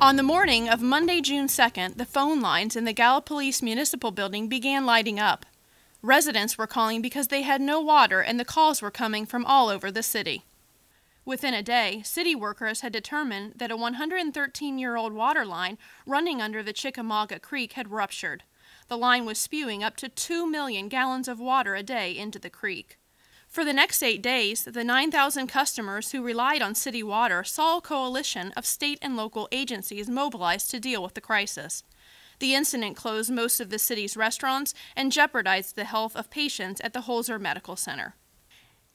On the morning of Monday, June 2nd, the phone lines in the Gallipolis Municipal Building began lighting up. Residents were calling because they had no water and the calls were coming from all over the city. Within a day, city workers had determined that a 113-year-old water line running under the Chickamauga Creek had ruptured. The line was spewing up to 2 million gallons of water a day into the creek. For the next 8 days, the 9,000 customers who relied on city water saw a coalition of state and local agencies mobilized to deal with the crisis. The incident closed most of the city's restaurants and jeopardized the health of patients at the Holzer Medical Center.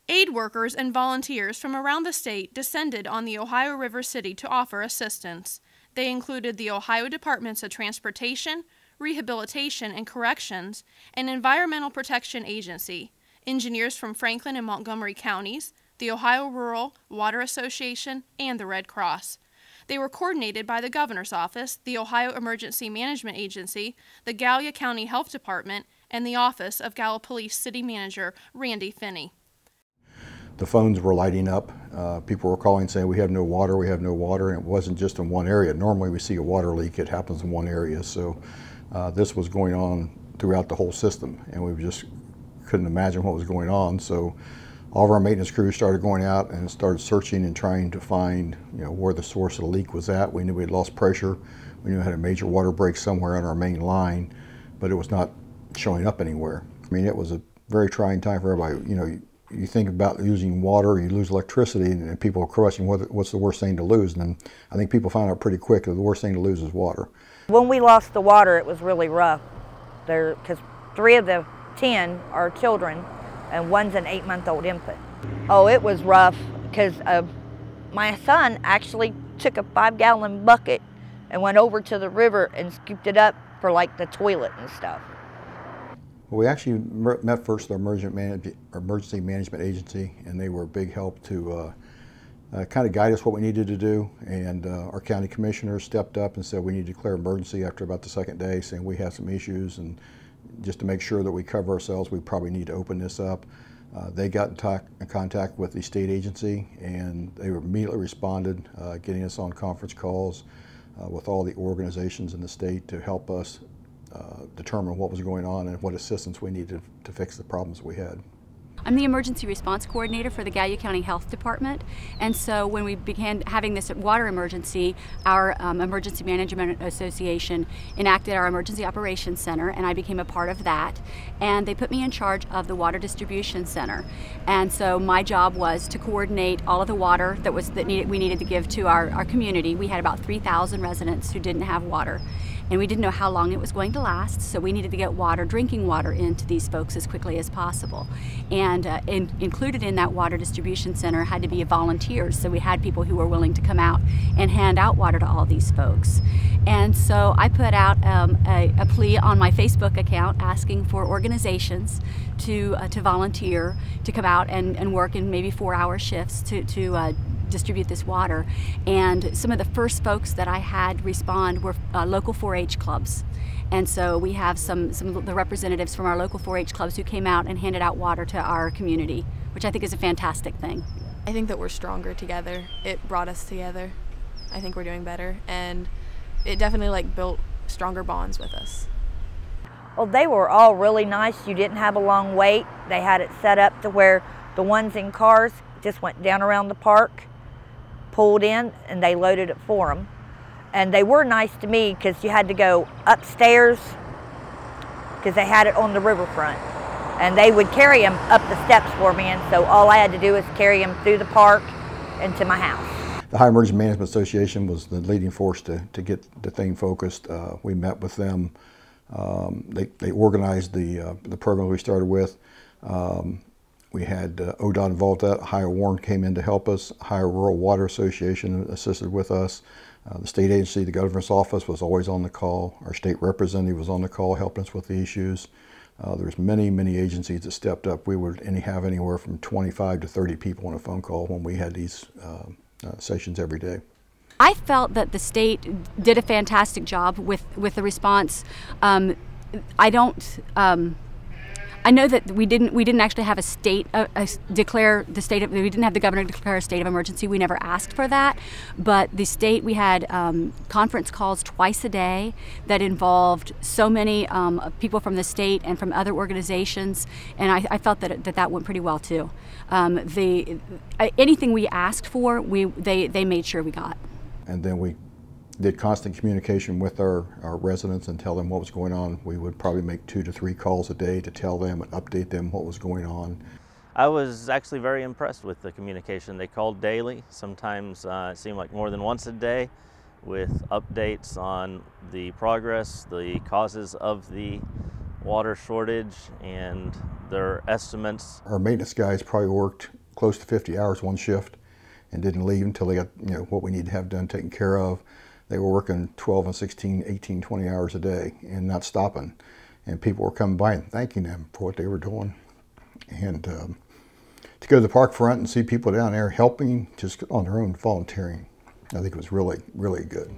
Aid workers and volunteers from around the state descended on the Ohio River City to offer assistance. They included the Ohio Departments of Transportation, Rehabilitation and Corrections, and Environmental Protection Agency, engineers from Franklin and Montgomery counties, the Ohio Rural Water Association, and the Red Cross. They were coordinated by the Governor's Office, the Ohio Emergency Management Agency, the Gallia County Health Department, and the Office of Gallipolis City Manager Randy Finney. The phones were lighting up. People were calling saying, we have no water, we have no water, and it wasn't just in one area. Normally we see a water leak, it happens in one area, so this was going on throughout the whole system, and we just couldn't imagine what was going on. So all of our maintenance crews started going out and started searching and trying to find, where the source of the leak was at. We knew we had lost pressure. We knew we had a major water break somewhere on our main line, but it was not showing up anywhere. I mean, it was a very trying time for everybody. You think about losing water, you lose electricity, and people are questioning what's the worst thing to lose. And I think people found out pretty quick that the worst thing to lose is water. When we lost the water, it was really rough. Because 3 of the 10 are children, and one's an 8-month-old infant. Oh, it was rough because my son actually took a 5-gallon bucket and went over to the river and scooped it up for like the toilet and stuff. Well, we actually met first with our Emergency Management Agency, and they were a big help to kind of guide us what we needed to do. And our county commissioner stepped up and said we need to declare emergency after about the 2nd day, saying we have some issues, and just to make sure that we cover ourselves, we probably need to open this up. They got in contact with the state agency, and they immediately responded, getting us on conference calls with all the organizations in the state to help us determine what was going on and what assistance we needed to fix the problems we had. I'm the emergency response coordinator for the Gallia County Health Department, and so when we began having this water emergency, our Emergency Management Association enacted our Emergency Operations Center, and I became a part of that, and they put me in charge of the Water Distribution Center. And so my job was to coordinate all of the water we needed to give to our community. We had about 3,000 residents who didn't have water, and we didn't know how long it was going to last, so we needed to get drinking water into these folks as quickly as possible. And included in that water distribution center had to be volunteers, so we had people who were willing to come out and hand out water to all these folks. And so I put out a plea on my Facebook account asking for organizations to volunteer, to come out and work in maybe 4-hour shifts to distribute this water. And some of the first folks that I had respond were local 4-H clubs. And so we have some of the representatives from our local 4-H clubs who came out and handed out water to our community, which I think is a fantastic thing. I think that we're stronger together. It brought us together. I think we're doing better, and it definitely built stronger bonds with us. Well, they were all really nice. You didn't have a long wait. They had it set up to where the ones in cars just went down around the park, pulled in, and they loaded it for them. And they were nice to me because you had to go upstairs because they had it on the riverfront. And they would carry them up the steps for me, and so all I had to do was carry them through the park and to my house. The Ohio Emergency Management Association was the leading force to get the thing focused. We met with them. They organized the program we started with. We had ODOT involved with that. Ohio Warren came in to help us. Ohio Rural Water Association assisted with us. The state agency, the governor's office, was always on the call. Our state representative was on the call helping us with the issues. There's many agencies that stepped up. We would have anywhere from 25 to 30 people on a phone call when we had these sessions every day. I felt that the state did a fantastic job with the response. I know that we didn't actually have declare the state of, we didn't have the governor declare a state of emergency. We never asked for that, but the state, we had conference calls twice a day that involved so many people from the state and from other organizations, and I felt that went pretty well too. Anything we asked for, they made sure we got. And then we did constant communication with our residents and tell them what was going on. We would probably make 2 to 3 calls a day to tell them and update them what was going on. I was actually very impressed with the communication. They called daily, sometimes it seemed like more than once a day, with updates on the progress, the causes of the water shortage, and their estimates. Our maintenance guys probably worked close to 50 hours one shift and didn't leave until they got what we need to have done taken care of. They were working 12 and 16, 18, 20 hours a day and not stopping. And people were coming by and thanking them for what they were doing. And to go to the park front and see people down there helping just on their own, volunteering, I think it was really, really good.